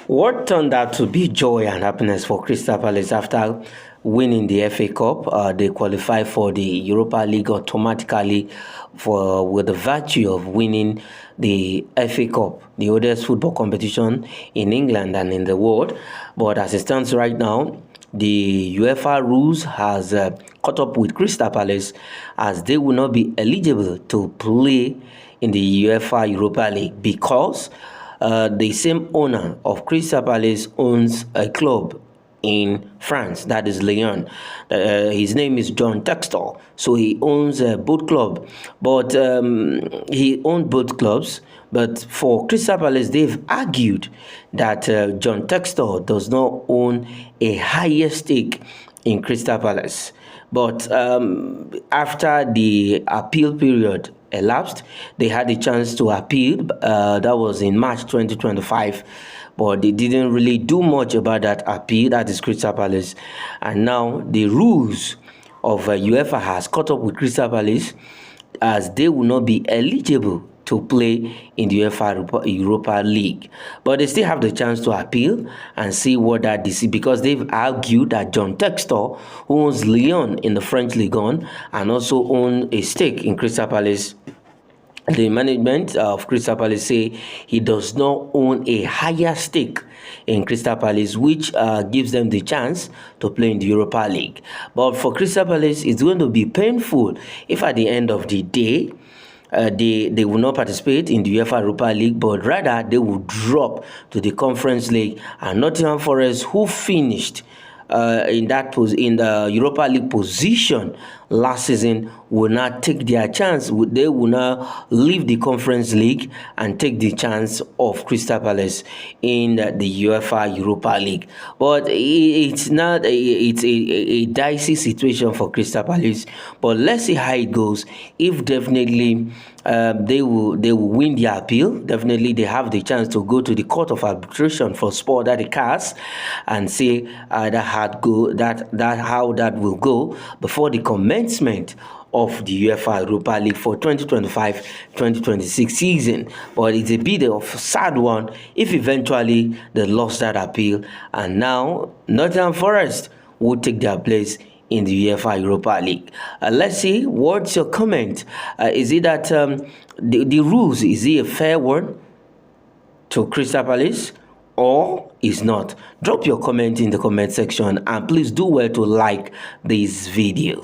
What turned out to be joy and happiness for Crystal Palace after winning the FA Cup? They qualified for the Europa League automatically with the virtue of winning the FA Cup, the oldest football competition in England and in the world. But as it stands right now, the UEFA rules has caught up with Crystal Palace as they will not be eligible to play in the UEFA Europa League because the same owner of Crystal Palace owns a club in France, that is Lyon. His name is John Textor, so he owns both clubs. But he owned both clubs. But for Crystal Palace, they've argued that John Textor does not own a higher stake in Crystal Palace. But after the appeal period elapsed, they had the chance to appeal. That was in March 2025. But they didn't really do much about that appeal, that is Crystal Palace. And now the rules of UEFA has caught up with Crystal Palace as they will not be eligible to play in the UEFA Europa League. But they still have the chance to appeal and see what that decides, because they've argued that John Textor, who owns Lyon in the French Ligue 1 and also owns a stake in Crystal Palace, the management of Crystal Palace say he does not own a higher stake in Crystal Palace, which gives them the chance to play in the Europa League. But for Crystal Palace, it's going to be painful if at the end of the day, they will not participate in the UEFA Europa League, but rather they will drop to the Conference League. And Nottingham Forest, who finished in the Europa League position last season, will not take their chance. They will now leave the Conference League and take the chance of Crystal Palace in the UEFA Europa League. But it's not it's a dicey situation for Crystal Palace. But let's see how it goes. If definitely they will win the appeal, definitely they have the chance to go to the Court of Arbitration for Sport, that the CAS, and see how that will go before the commencement of the UEFA Europa League for 2025-2026 season. But it's a bit of a sad one if eventually they lost that appeal, and now Nottingham Forest will take their place in the UEFA Europa League. Let's see, what's your comment? Is it that the rules, is it a fair one to Crystal Palace or is not? Drop your comment in the comment section, and please do well to like this video.